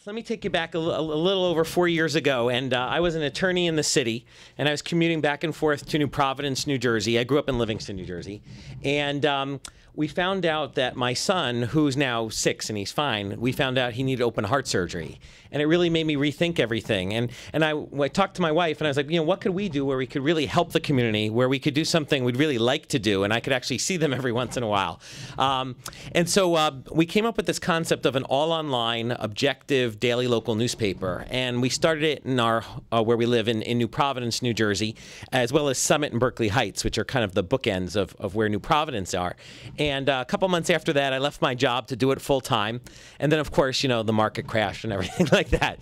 Let me take you back a little over 4 years ago, and I was an attorney in the city, and I was commuting back and forth to New Providence, New Jersey. I grew up in Livingston, New Jersey, and we found out that my son, who's now 6 and he's fine, we found out he needed open heart surgery, and it really made me rethink everything. And I talked to my wife, and I was like, what could we do where we could really help the community, where we could do something we'd really like to do, and I could actually see them every once in a while. And so we came up with this concept of an all-online, objective, daily local newspaper, and we started it in our where we live in New Providence, New Jersey, as well as Summit and Berkeley Heights, which are kind of the bookends of where New Providence are. And a couple months after that, I left my job to do it full time, and then of course, the market crashed and everything like that.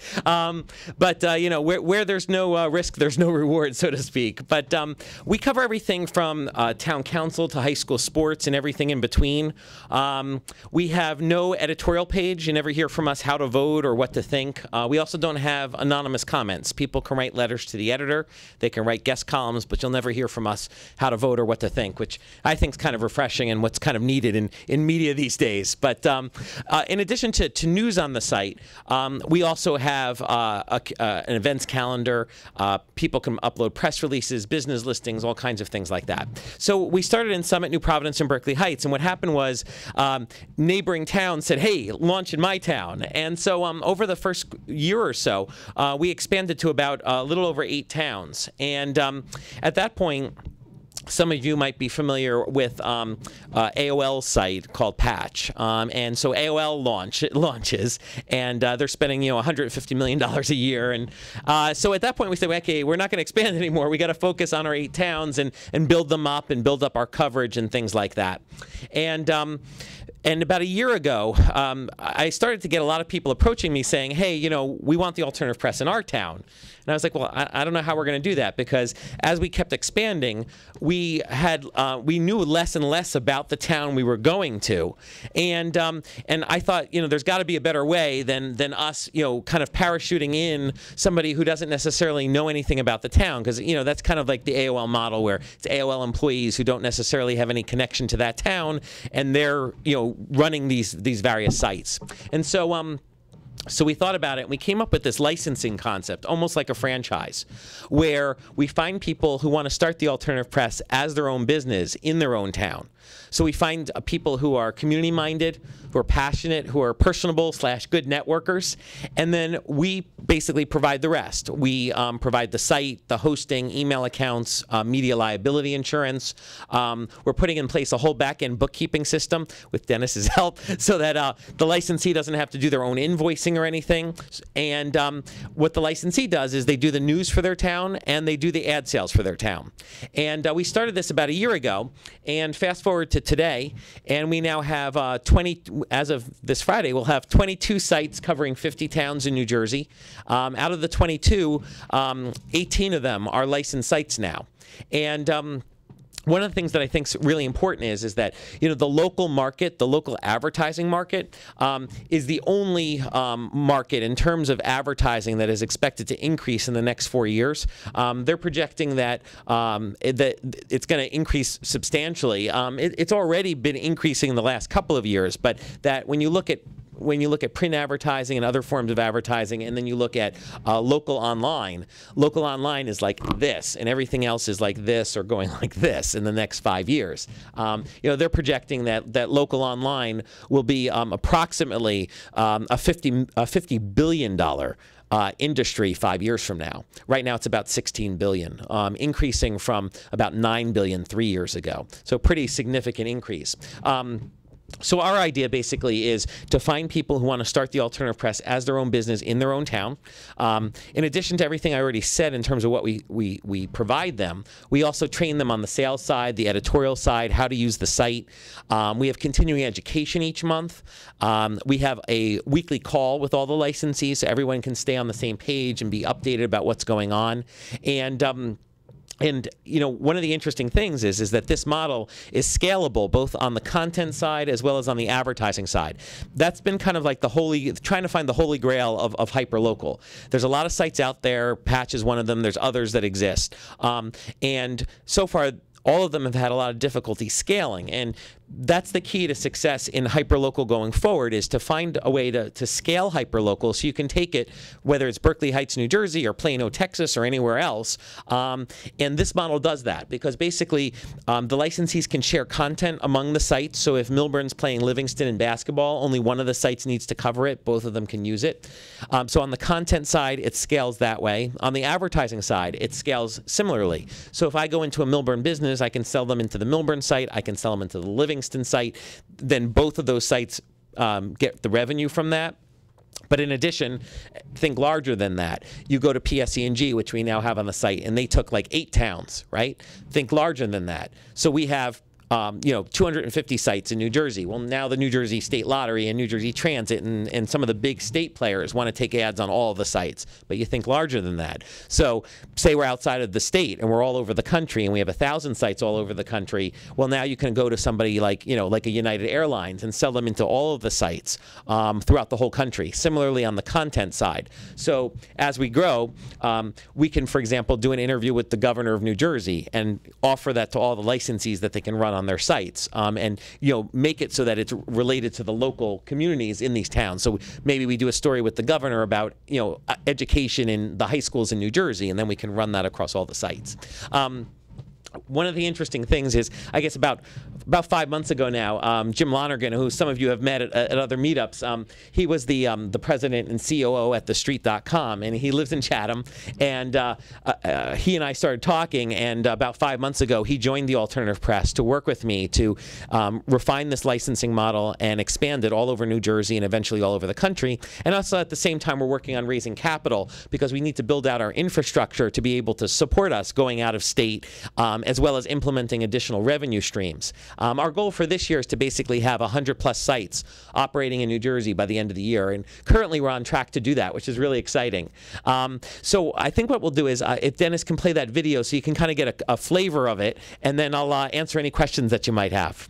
But where there's no risk, there's no reward, so to speak. But we cover everything from town council to high school sports and everything in between. We have no editorial page. You never hear from us how to vote or what to think. We also don't have anonymous comments. People can write letters to the editor. They can write guest columns, but you'll never hear from us how to vote or what to think, which I think is kind of refreshing and what's kind of needed in media these days. But in addition to news on the site, we also have an events calendar. People can upload press releases, business listings, all kinds of things like that. So we started in Summit, New Providence, and Berkeley Heights, and what happened was neighboring towns said, hey, launch in my town. And so over the first year or so, we expanded to about a little over 8 towns. And at that point, some of you might be familiar with AOL's site called Patch, and so AOL launches, and they're spending $150 million a year, and so at that point we said, okay, we're not going to expand anymore. We got to focus on our 8 towns and build them up and build up our coverage and things like that, and about a year ago, I started to get a lot of people approaching me saying, hey, we want the alternative press in our town. And I was like, well, I don't know how we're going to do that, because as we kept expanding, we knew less and less about the town we were going to. And I thought, there's got to be a better way than us, kind of parachuting in somebody who doesn't necessarily know anything about the town, because, that's kind of like the AOL model, where it's AOL employees who don't necessarily have any connection to that town, and they're, running these various sites. And so we thought about it, and we came up with this licensing concept, almost like a franchise, where we find people who want to start the alternative press as their own business in their own town. So we find people who are community-minded, who are passionate, who are personable/good networkers, and then we basically provide the rest. We provide the site, the hosting, email accounts, media liability insurance. We're putting in place a whole back-end bookkeeping system with Dennis's help, so that the licensee doesn't have to do their own invoicing or anything. And what the licensee does is they do the news for their town, and they do the ad sales for their town. And we started this about a year ago, and fast forward to today, and we now have as of this Friday, we'll have 22 sites covering 50 towns in New Jersey. Out of the 22, 18 of them are licensed sites now. And one of the things that I think is really important is that the local market, the local advertising market, is the only market in terms of advertising that is expected to increase in the next 4 years. They're projecting that it's going to increase substantially. It's already been increasing in the last couple of years, but that when you look at print advertising and other forms of advertising, and then you look at local online is like this, and everything else is like this or going like this in the next 5 years. They're projecting that local online will be approximately a $50 billion industry 5 years from now. Right now it's about $16 billion, increasing from about $9 billion 3 years ago. So pretty significant increase. So our idea basically is to find people who want to start the alternative press as their own business in their own town. In addition to everything I already said in terms of what we provide them, we also train them on the sales side, the editorial side, how to use the site. We have continuing education each month. We have a weekly call with all the licensees so everyone can stay on the same page and be updated about what's going on. And one of the interesting things is that this model is scalable both on the content side as well as on the advertising side. That's been kind of like trying to find the holy grail of hyperlocal. There's a lot of sites out there. Patch is one of them. There's others that exist. And so far, all of them have had a lot of difficulty scaling. And that's the key to success in hyperlocal going forward, is to find a way to scale hyperlocal so you can take it, whether it's Berkeley Heights, New Jersey, or Plano, Texas, or anywhere else. And this model does that because basically the licensees can share content among the sites. So if Milburn's playing Livingston in basketball, only one of the sites needs to cover it. Both of them can use it. So on the content side, it scales that way. On the advertising side, it scales similarly. So if I go into a Milburn business, I can sell them into the Milburn site. I can sell them into the Livingston site. Then both of those sites get the revenue from that. But in addition, think larger than that. You go to PSE&G, which we now have on the site, and they took like 8 towns, right? Think larger than that. So we have 250 sites in New Jersey. Well, now the New Jersey State Lottery and New Jersey Transit and some of the big state players want to take ads on all of the sites, but you think larger than that. So say we're outside of the state and we're all over the country and we have 1,000 sites all over the country. Well, now you can go to somebody like a United Airlines and sell them into all of the sites throughout the whole country. Similarly on the content side. So as we grow, we can, for example, do an interview with the governor of New Jersey and offer that to all the licensees that they can run on their sites, and make it so that it's related to the local communities in these towns. So maybe we do a story with the governor about education in the high schools in New Jersey, and then we can run that across all the sites. One of the interesting things is, I guess about 5 months ago now, Jim Lonergan, who some of you have met at other meetups, he was the president and COO at TheStreet.com, and he lives in Chatham. And he and I started talking, and about 5 months ago, he joined the Alternative Press to work with me to refine this licensing model and expand it all over New Jersey and eventually all over the country. And also at the same time, we're working on raising capital because we need to build out our infrastructure to be able to support us going out of state, as well as implementing additional revenue streams. Our goal for this year is to basically have 100+ sites operating in New Jersey by the end of the year, and currently we're on track to do that, which is really exciting. So I think what we'll do is, if Dennis can play that video so you can kind of get a flavor of it, and then I'll answer any questions that you might have.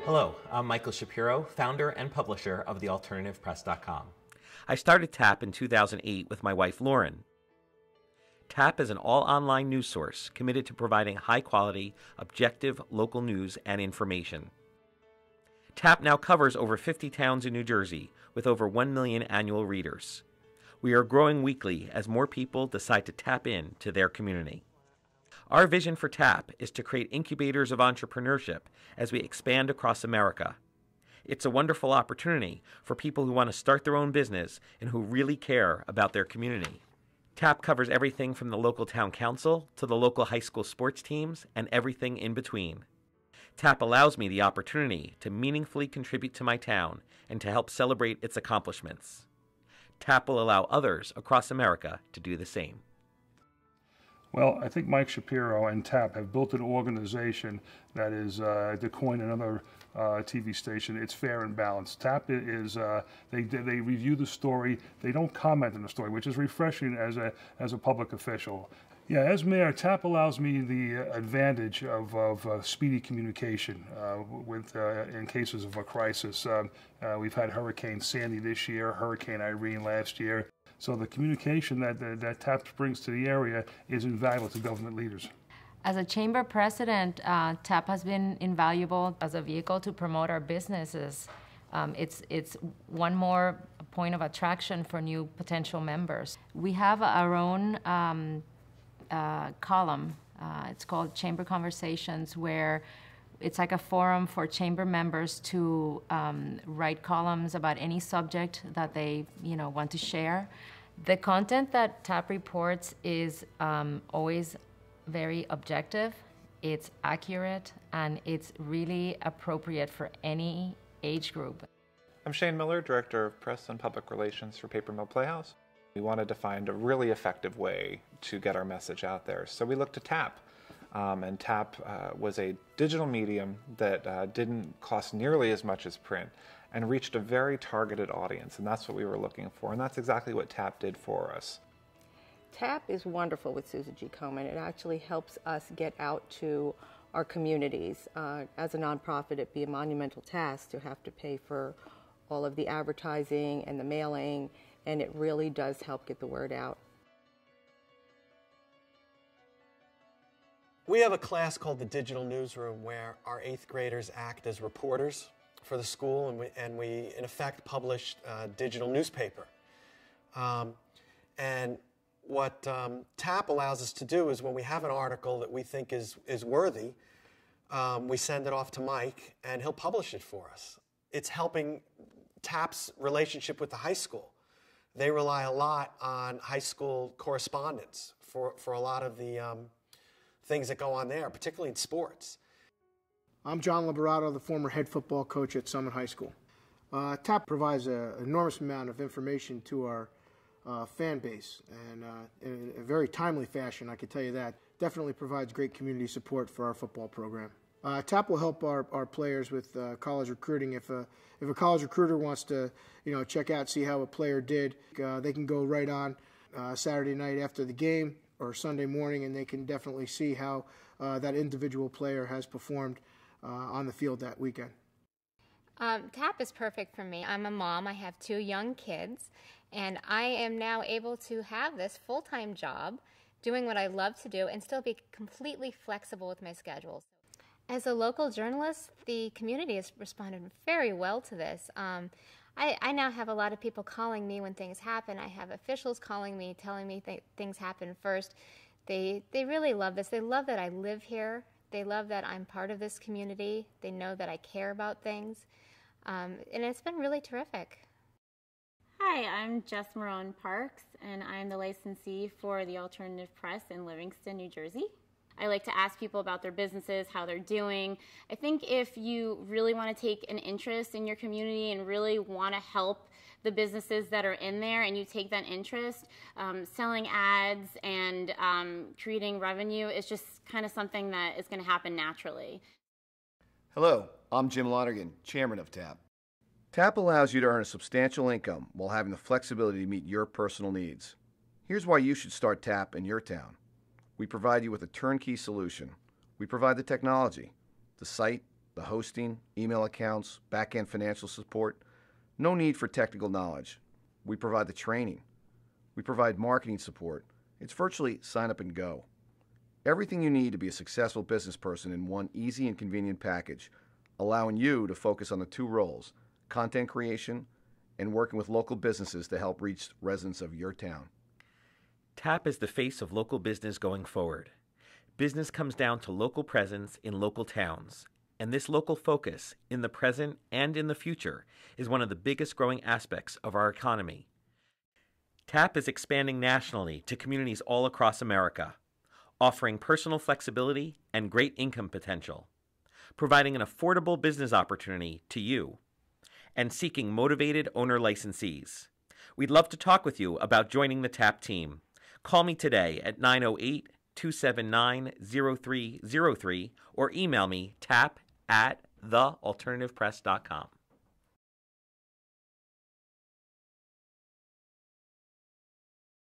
Hello, I'm Michael Shapiro, founder and publisher of thealternativepress.com. I started TAP in 2008 with my wife, Lauren. TAP is an all-online news source committed to providing high-quality, objective local news and information. TAP now covers over 50 towns in New Jersey with over 1 million annual readers. We are growing weekly as more people decide to tap in to their community. Our vision for TAP is to create incubators of entrepreneurship as we expand across America. It's a wonderful opportunity for people who want to start their own business and who really care about their community. TAP covers everything from the local town council to the local high school sports teams and everything in between. TAP allows me the opportunity to meaningfully contribute to my town and to help celebrate its accomplishments. TAP will allow others across America to do the same. Well, I think Mike Shapiro and TAP have built an organization that is, to coin another TV station, it's fair and balanced. TAP is, they review the story, they don't comment on the story, which is refreshing as a public official. Yeah, as mayor, TAP allows me the advantage of speedy communication in cases of a crisis. We've had Hurricane Sandy this year, Hurricane Irene last year. So the communication that TAP brings to the area is invaluable to government leaders. As a chamber president, TAP has been invaluable as a vehicle to promote our businesses. It's one more point of attraction for new potential members. We have our own column. It's called Chamber Conversations, where it's like a forum for chamber members to write columns about any subject that they want to share. The content that TAP reports is always very objective, it's accurate, and it's really appropriate for any age group. I'm Shane Miller, Director of Press and Public Relations for Paper Mill Playhouse. We wanted to find a really effective way to get our message out there, so we looked to TAP. And TAP was a digital medium that didn't cost nearly as much as print and reached a very targeted audience, and that's what we were looking for, and that's exactly what TAP did for us. TAP is wonderful with Susan G. Komen. It actually helps us get out to our communities. As a nonprofit, it'd be a monumental task to have to pay for all of the advertising and the mailing, and it really does help get the word out. We have a class called the Digital Newsroom where our 8th graders act as reporters for the school, and we in effect publish a digital newspaper. And what TAP allows us to do is when we have an article that we think is worthy, we send it off to Mike and he'll publish it for us. It's helping TAP's relationship with the high school. They rely a lot on high school correspondence for a lot of the things that go on there, particularly in sports. I'm John Liberato, the former head football coach at Summit High School. TAP provides an enormous amount of information to our fan base, and in a very timely fashion, I can tell you that. Definitely provides great community support for our football program. TAP will help our players with college recruiting. If a college recruiter wants to, check out, see how a player did, they can go right on Saturday night after the game or Sunday morning, and they can definitely see how that individual player has performed on the field that weekend. TAP is perfect for me. I'm a mom. I have 2 young kids, and I am now able to have this full-time job doing what I love to do and still be completely flexible with my schedule. As a local journalist, the community has responded very well to this. I now have a lot of people calling me when things happen. I have officials calling me, telling me things happen first. They really love this. They love that I live here. They love that I'm part of this community. They know that I care about things. And it's been really terrific. Hi, I'm Jess Marone Parks, and I'm the licensee for the Alternative Press in Livingston, New Jersey. I like to ask people about their businesses, how they're doing. I think if you really want to take an interest in your community and really want to help the businesses that are in there, and you take that interest, selling ads and creating revenue is just kind of something that is going to happen naturally. Hello, I'm Jim Lonergan, chairman of TAP. TAP allows you to earn a substantial income while having the flexibility to meet your personal needs. Here's why you should start TAP in your town. We provide you with a turnkey solution. We provide the technology, the site, the hosting, email accounts, back-end financial support. No need for technical knowledge. We provide the training. We provide marketing support. It's virtually sign up and go. Everything you need to be a successful business person in one easy and convenient package, allowing you to focus on the 2 roles, content creation and working with local businesses to help reach residents of your town. TAP is the face of local business going forward. Business comes down to local presence in local towns, and this local focus in the present and in the future is one of the biggest growing aspects of our economy. TAP is expanding nationally to communities all across America, offering personal flexibility and great income potential, providing an affordable business opportunity to you, and seeking motivated owner licensees. We'd love to talk with you about joining the TAP team. Call me today at 908-279-0303 or email me tap@thealternativepress.com.